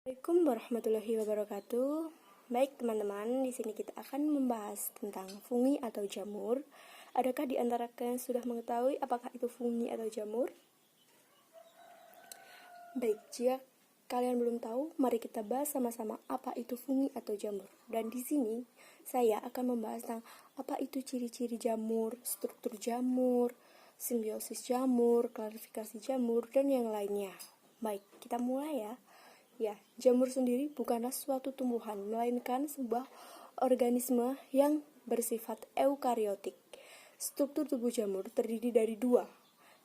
Assalamualaikum warahmatullahi wabarakatuh. Baik teman-teman, di sini kita akan membahas tentang fungi atau jamur. Adakah di antara kalian sudah mengetahui apakah itu fungi atau jamur? Baik, jika kalian belum tahu, mari kita bahas sama-sama apa itu fungi atau jamur. Dan di sini saya akan membahas tentang apa itu ciri-ciri jamur, struktur jamur, simbiosis jamur, klasifikasi jamur, dan yang lainnya. Baik, kita mulai ya. Ya, jamur sendiri bukanlah suatu tumbuhan, melainkan sebuah organisme yang bersifat eukariotik. Struktur tubuh jamur terdiri dari dua.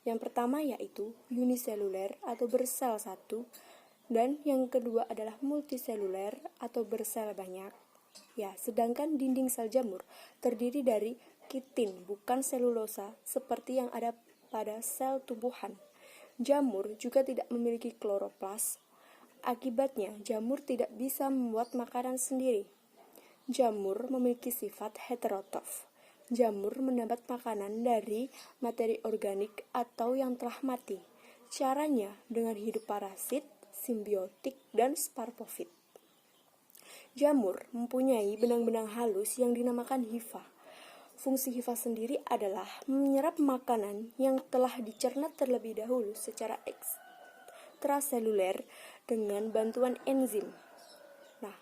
Yang pertama yaitu uniseluler atau bersel satu, dan yang kedua adalah multiseluler atau bersel banyak. Ya, sedangkan dinding sel jamur terdiri dari kitin, bukan selulosa seperti yang ada pada sel tumbuhan. Jamur juga tidak memiliki kloroplas. Akibatnya, jamur tidak bisa membuat makanan sendiri. Jamur memiliki sifat heterotrof. Jamur mendapat makanan dari materi organik atau yang telah mati. Caranya dengan hidup parasit, simbiotik, dan sparpofit. Jamur mempunyai benang-benang halus yang dinamakan hifa. Fungsi hifa sendiri adalah menyerap makanan yang telah dicerna terlebih dahulu secara ekstraseluler dengan bantuan enzim. Nah,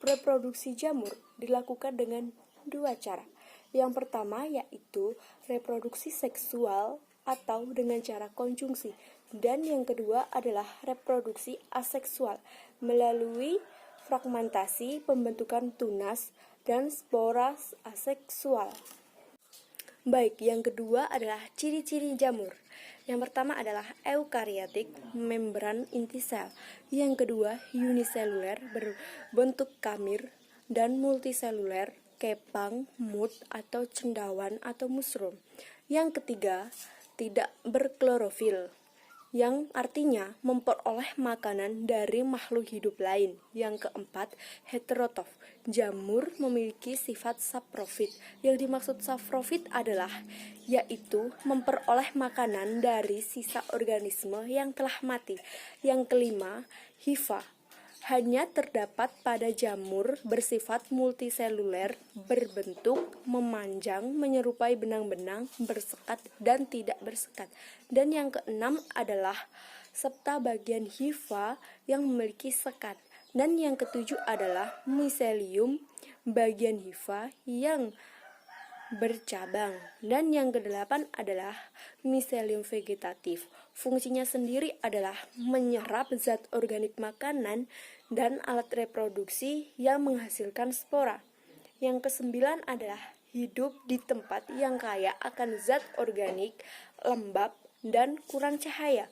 reproduksi jamur dilakukan dengan dua cara. Yang pertama yaitu reproduksi seksual atau dengan cara konjungsi, dan yang kedua adalah reproduksi aseksual melalui fragmentasi, pembentukan tunas, dan spora aseksual. Baik, yang kedua adalah ciri-ciri jamur. Yang pertama adalah eukariotik, membran inti sel. Yang kedua, uniseluler, berbentuk kamir, dan multiseluler, kepang, mut, atau cendawan, atau mushroom. Yang ketiga, tidak berklorofil, yang artinya memperoleh makanan dari makhluk hidup lain. Yang keempat, heterotrof. Jamur memiliki sifat saprofit. Yang dimaksud saprofit adalah yaitu memperoleh makanan dari sisa organisme yang telah mati. Yang kelima, hifa. Hanya terdapat pada jamur bersifat multiseluler, berbentuk memanjang, menyerupai benang-benang, bersekat dan tidak bersekat. Dan yang keenam adalah septa bagian hifa yang memiliki sekat. Dan yang ketujuh adalah miselium bagian hifa yang bercabang. Dan yang kedelapan adalah miselium vegetatif. Fungsinya sendiri adalah menyerap zat organik makanan dan alat reproduksi yang menghasilkan spora. Yang kesembilan adalah hidup di tempat yang kaya akan zat organik, lembab, dan kurang cahaya.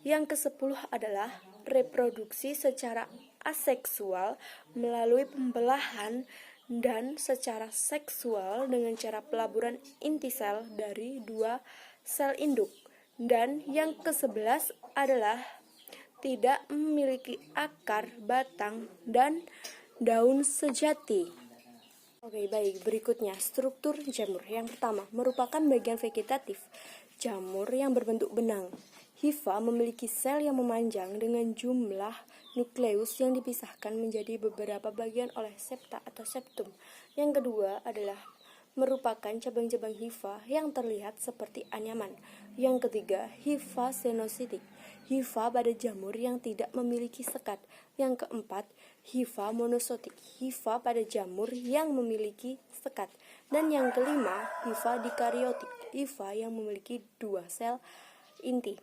Yang kesepuluh adalah reproduksi secara aseksual melalui pembelahan dan secara seksual dengan cara pelaburan inti sel dari dua sel induk. Dan yang ke-11 adalah tidak memiliki akar, batang, dan daun sejati. Oke, baik. Berikutnya, struktur jamur. Yang pertama, merupakan bagian vegetatif jamur yang berbentuk benang. Hifa memiliki sel yang memanjang dengan jumlah nukleus yang dipisahkan menjadi beberapa bagian oleh septa atau septum. Yang kedua adalah merupakan cabang-cabang hifa yang terlihat seperti anyaman. Yang ketiga, hifa senositik. Hifa pada jamur yang tidak memiliki sekat. Yang keempat, hifa monosotik. Hifa pada jamur yang memiliki sekat. Dan yang kelima, hifa dikariotik. Hifa yang memiliki dua sel inti.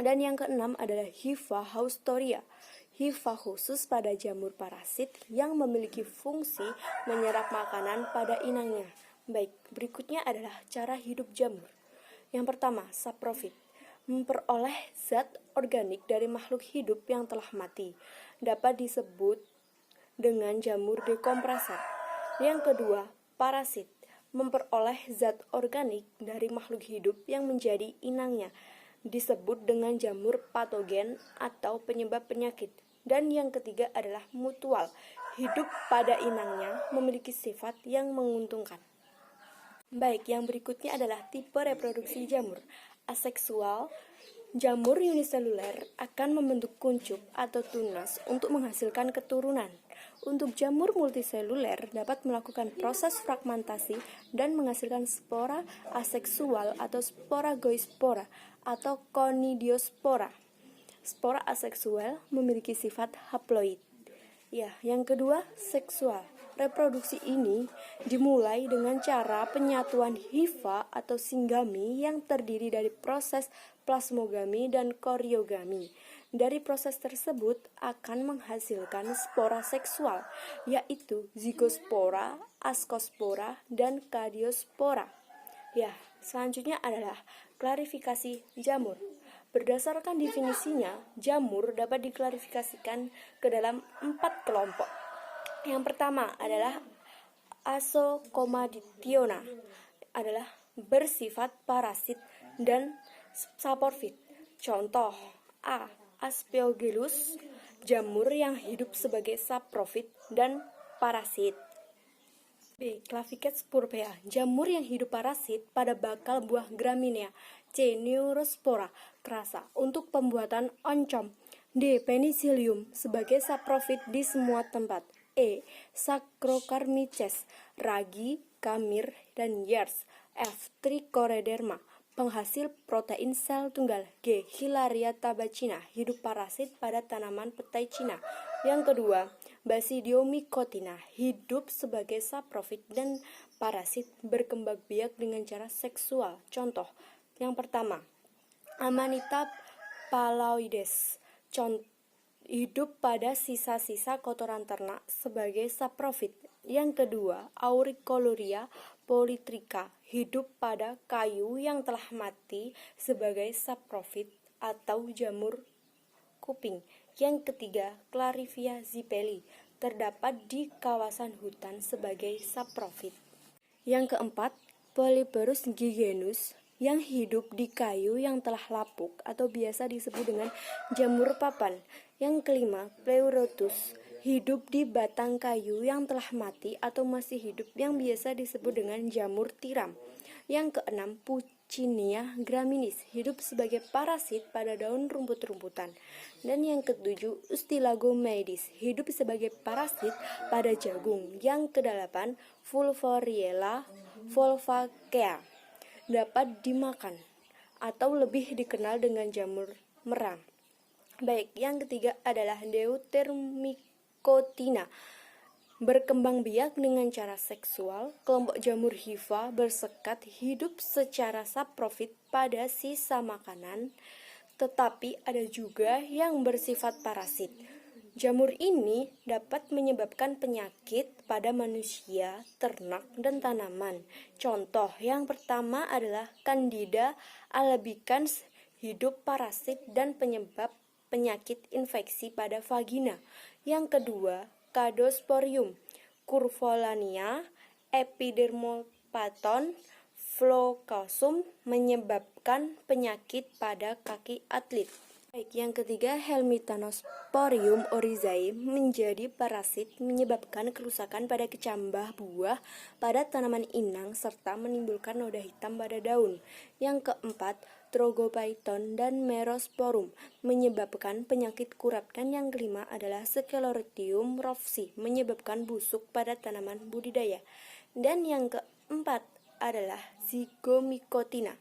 Dan yang keenam adalah hifa haustoria. Hifa khusus pada jamur parasit yang memiliki fungsi menyerap makanan pada inangnya. Baik, berikutnya adalah cara hidup jamur. Yang pertama, saprofit. Memperoleh zat organik dari makhluk hidup yang telah mati. Dapat disebut dengan jamur dekompresor. Yang kedua, parasit. Memperoleh zat organik dari makhluk hidup yang menjadi inangnya. Disebut dengan jamur patogen atau penyebab penyakit. Dan yang ketiga adalah mutual. Hidup pada inangnya memiliki sifat yang menguntungkan. Baik, yang berikutnya adalah tipe reproduksi jamur. Aseksual, Jamur uniseluler akan membentuk kuncup atau tunas untuk menghasilkan keturunan. Untuk jamur multiseluler dapat melakukan proses fragmentasi dan menghasilkan spora aseksual atau sporagoispora atau conidiospora. Spora aseksual memiliki sifat haploid. Ya, yang kedua, seksual. Reproduksi ini dimulai dengan cara penyatuan hifa atau singgami yang terdiri dari proses plasmogami dan koriogami. Dari proses tersebut akan menghasilkan spora seksual, yaitu zigospora, askospora, dan kadiospora. Ya, selanjutnya adalah klarifikasi jamur. Berdasarkan definisinya, jamur dapat diklarifikasikan ke dalam 4 kelompok. Yang pertama adalah Asocomaditiona, adalah bersifat parasit dan saporfit. Contoh A. Aspergillus, jamur yang hidup sebagai saprofit dan parasit. B. Claviceps purpurea, jamur yang hidup parasit pada bakal buah graminea. C. Neurospora, kerasa, untuk pembuatan oncom. D. Penicillium, sebagai saprofit di semua tempat. E. Saccharocarmices, ragi, kamir, dan years. F. Trichoderma, penghasil protein sel tunggal. G. Hilaria tabacina, hidup parasit pada tanaman petai Cina. Yang kedua, Basidiomycotina, hidup sebagai saprofit dan parasit, berkembang biak dengan cara seksual. Contoh, yang pertama, Amanita phalloides, hidup pada sisa-sisa kotoran ternak sebagai saprofit. Yang kedua, Auricoloria polytricha, hidup pada kayu yang telah mati sebagai saprofit atau jamur kuping. Yang ketiga, Clarivia zipeli, terdapat di kawasan hutan sebagai saprofit. Yang keempat, Polyporus giganus, yang hidup di kayu yang telah lapuk atau biasa disebut dengan jamur papan. Yang kelima, Pleurotus, hidup di batang kayu yang telah mati atau masih hidup yang biasa disebut dengan jamur tiram. Yang keenam, Puccinia graminis, hidup sebagai parasit pada daun rumput-rumputan. Dan yang ketujuh, Ustilagomeidis, hidup sebagai parasit pada jagung. Yang kedelapan, Fulvoriella volvacea, dapat dimakan atau lebih dikenal dengan jamur merang. Baik, yang ketiga adalah Deuteromycotina, berkembang biak dengan cara seksual. Kelompok jamur hifa bersekat, hidup secara saprofit pada sisa makanan, tetapi ada juga yang bersifat parasit. Jamur ini dapat menyebabkan penyakit pada manusia, ternak, dan tanaman. Contoh yang pertama adalah Candida albicans, hidup parasit dan penyebab penyakit infeksi pada vagina. Yang kedua, Cadosporium curvulania epidermopaton flocosum, menyebabkan penyakit pada kaki atlet. Baik, yang ketiga, Helminthosporium oryzae, menjadi parasit menyebabkan kerusakan pada kecambah buah pada tanaman inang serta menimbulkan noda hitam pada daun. Yang keempat, Trogophyton dan Merosporum, menyebabkan penyakit kurap. Dan yang kelima adalah Sclerotium rothschild, menyebabkan busuk pada tanaman budidaya. Dan yang keempat adalah Zygomycotina,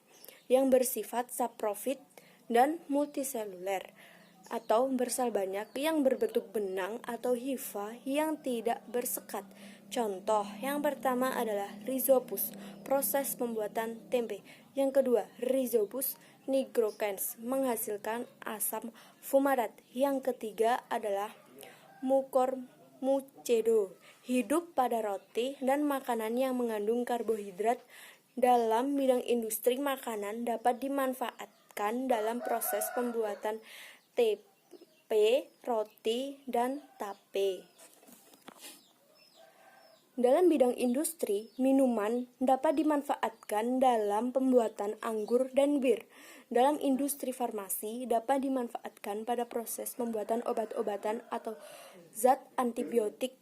yang bersifat saprofit dan multiseluler atau bersel banyak, yang berbentuk benang atau hifa yang tidak bersekat. Contoh yang pertama adalah Rhizopus, proses pembuatan tempe. Yang kedua, Rhizopus nigrocans, menghasilkan asam fumarat. Yang ketiga adalah Mucormucedo, hidup pada roti dan makanan yang mengandung karbohidrat. Dalam bidang industri makanan dapat dimanfaatkan dalam proses pembuatan tempe, roti, dan tape. Dalam bidang industri, minuman dapat dimanfaatkan dalam pembuatan anggur dan bir. Dalam industri farmasi dapat dimanfaatkan pada proses pembuatan obat-obatan atau zat antibiotik.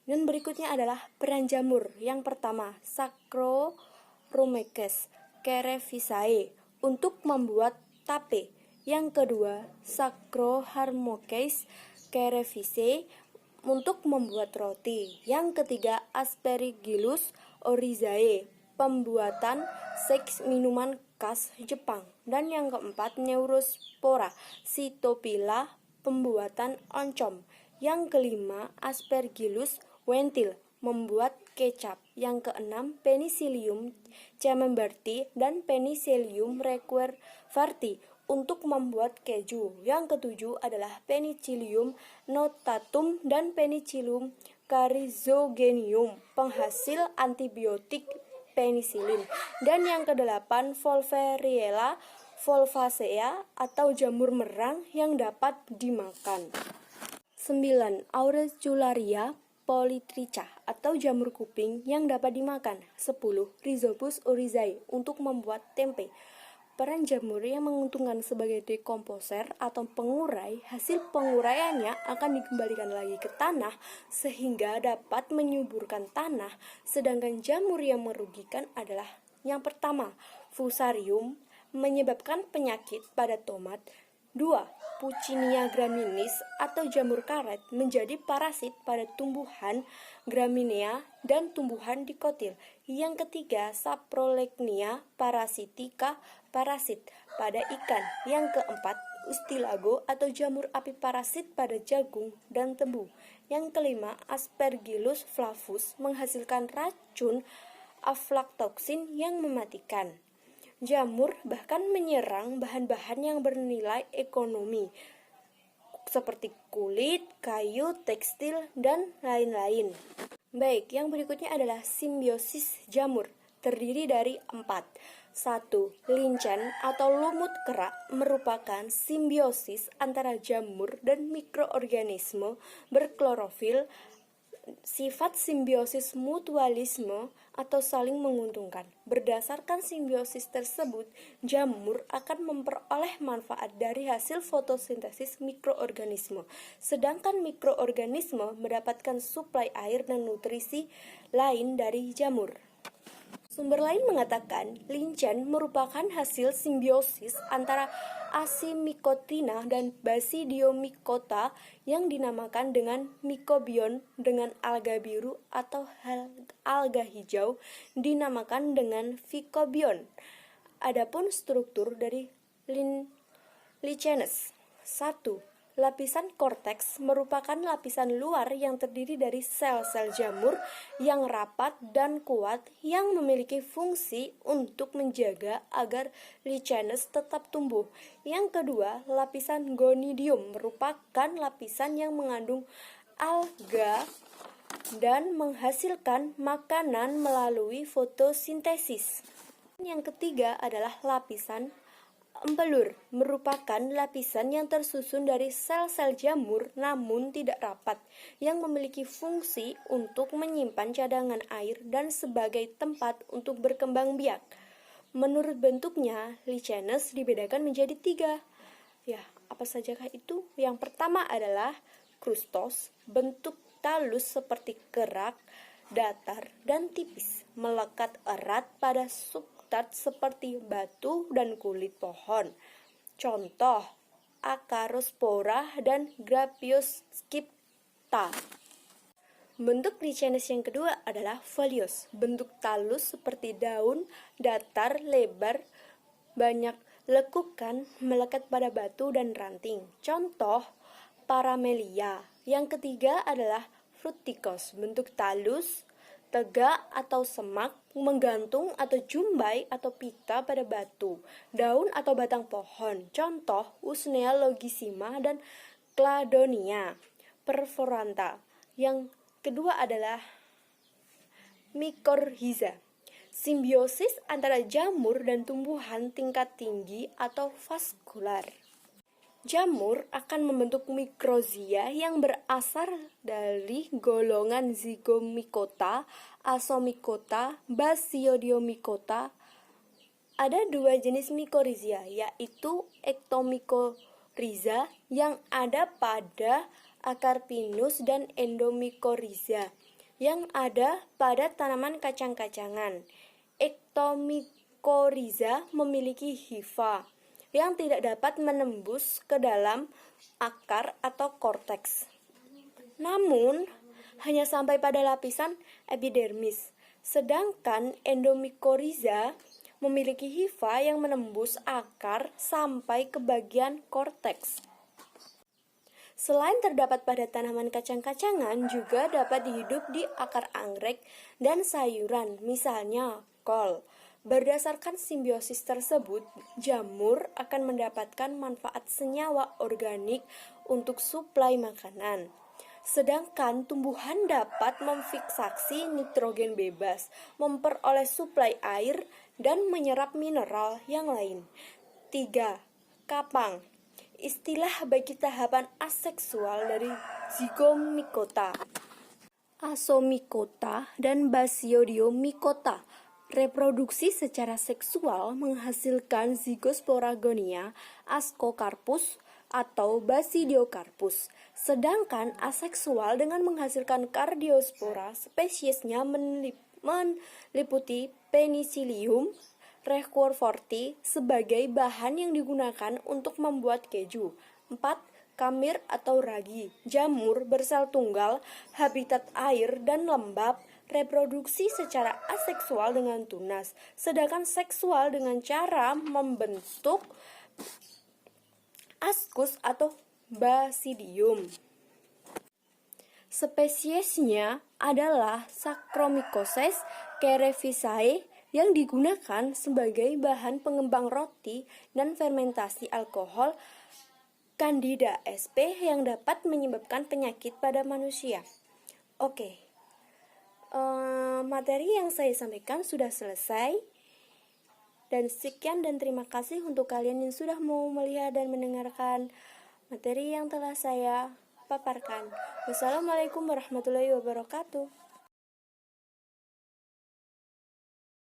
Dan berikutnya adalah peran jamur. Yang pertama, Saccharomyces cerevisiae, untuk membuat tape. Yang kedua, Saccharomyces cerevisiae untuk membuat roti. Yang ketiga, Aspergillus oryzae, pembuatan seks minuman khas Jepang. Dan yang keempat, Neurospora Cytopila, pembuatan oncom. Yang kelima, Aspergillus wentil, membuat kecap. Yang keenam, Penicillium camemberti dan Penicillium requervarti untuk membuat keju. Yang ketujuh adalah Penicillium notatum dan Penicillium carizogenium, penghasil antibiotik penisilin. Dan yang kedelapan, Volveriella volvacea atau jamur merang yang dapat dimakan. 9. Auricularia polytricha atau jamur kuping yang dapat dimakan. 10. Rhizopus oryzae untuk membuat tempe. Peran jamur yang menguntungkan sebagai dekomposer atau pengurai, hasil penguraiannya akan dikembalikan lagi ke tanah sehingga dapat menyuburkan tanah. Sedangkan jamur yang merugikan adalah yang pertama, Fusarium, menyebabkan penyakit pada tomat. 2. Puccinia graminis atau jamur karet menjadi parasit pada tumbuhan Graminea dan tumbuhan dikotil. Yang ketiga, Saprolegnia parasitica, parasit pada ikan. Yang keempat, Ustilago atau jamur api parasit pada jagung dan tebu. Yang kelima, Aspergillus flavus menghasilkan racun aflatoxin yang mematikan. Jamur bahkan menyerang bahan-bahan yang bernilai ekonomi seperti kulit, kayu, tekstil, dan lain-lain. Baik, yang berikutnya adalah simbiosis jamur, terdiri dari 4. 1. Lincen atau lumut kerak merupakan simbiosis antara jamur dan mikroorganisme berklorofil. Sifat simbiosis mutualisme atau saling menguntungkan. Berdasarkan simbiosis tersebut, jamur akan memperoleh manfaat dari hasil fotosintesis mikroorganisme, sedangkan mikroorganisme mendapatkan suplai air dan nutrisi lain dari jamur. Sumber lain mengatakan, lincen merupakan hasil simbiosis antara Asimycotina dan Basidiomycota yang dinamakan dengan mycobion dengan alga biru atau alga hijau dinamakan dengan phycobion. Adapun struktur dari lichenes. 1. Lapisan korteks merupakan lapisan luar yang terdiri dari sel-sel jamur yang rapat dan kuat yang memiliki fungsi untuk menjaga agar lichenes tetap tumbuh. Yang kedua, lapisan gonidium merupakan lapisan yang mengandung alga dan menghasilkan makanan melalui fotosintesis. Yang ketiga adalah lapisan empelur, merupakan lapisan yang tersusun dari sel-sel jamur namun tidak rapat, yang memiliki fungsi untuk menyimpan cadangan air dan sebagai tempat untuk berkembang biak. Menurut bentuknya, lichenes dibedakan menjadi 3. Ya, apa sajakah itu? Yang pertama adalah krustos, bentuk talus seperti kerak, datar, dan tipis, melekat erat pada seperti batu dan kulit pohon. Contoh, Acarospora dan Graphioscypta. Bentuk lichenes yang kedua adalah folios, bentuk talus seperti daun, datar, lebar, banyak lekukan, melekat pada batu dan ranting. Contoh, Paramelia. Yang ketiga adalah fruticos, bentuk talus, tegak atau semak, menggantung atau jumbai atau pita pada batu, daun atau batang pohon. Contoh, Usnea longissima dan Cladonia perforanta. Yang kedua adalah mycorrhiza, simbiosis antara jamur dan tumbuhan tingkat tinggi atau vaskular. Jamur akan membentuk mikrozia yang berasal dari golongan Zygomycota, Asomycota, Basidiomycota. Ada 2 jenis mikorrhiza, yaitu ektomykorrhiza yang ada pada akar pinus dan endomykorrhiza yang ada pada tanaman kacang-kacangan. Ektomykorrhiza memiliki hifa, yang tidak dapat menembus ke dalam akar atau korteks. Namun, hanya sampai pada lapisan epidermis. Sedangkan endomycorrhiza memiliki hifa yang menembus akar sampai ke bagian korteks. Selain terdapat pada tanaman kacang-kacangan, juga dapat hidup di akar anggrek dan sayuran, misalnya kol. Berdasarkan simbiosis tersebut, jamur akan mendapatkan manfaat senyawa organik untuk suplai makanan. Sedangkan tumbuhan dapat memfiksasi nitrogen bebas, memperoleh suplai air, dan menyerap mineral yang lain. 3. Kapang. Istilah bagi tahapan aseksual dari zygomicota, asomicota, dan basidiomycota. Reproduksi secara seksual menghasilkan Zygosporogonia, Ascocarpus, atau Basidiocarpus. Sedangkan aseksual dengan menghasilkan Cardiospora, spesiesnya meliputi Penicillium requerforti sebagai bahan yang digunakan untuk membuat keju. 4. Kamir atau ragi. Jamur bersel tunggal, habitat air dan lembab, reproduksi secara aseksual dengan tunas, sedangkan seksual dengan cara membentuk askus atau basidium. Spesiesnya adalah Saccharomyces cerevisiae yang digunakan sebagai bahan pengembang roti dan fermentasi alkohol Candida sp yang dapat menyebabkan penyakit pada manusia. Oke, materi yang saya sampaikan sudah selesai. Dan sekian dan terima kasih untuk kalian yang sudah mau melihat dan mendengarkan materi yang telah saya paparkan. Wassalamualaikum warahmatullahi wabarakatuh.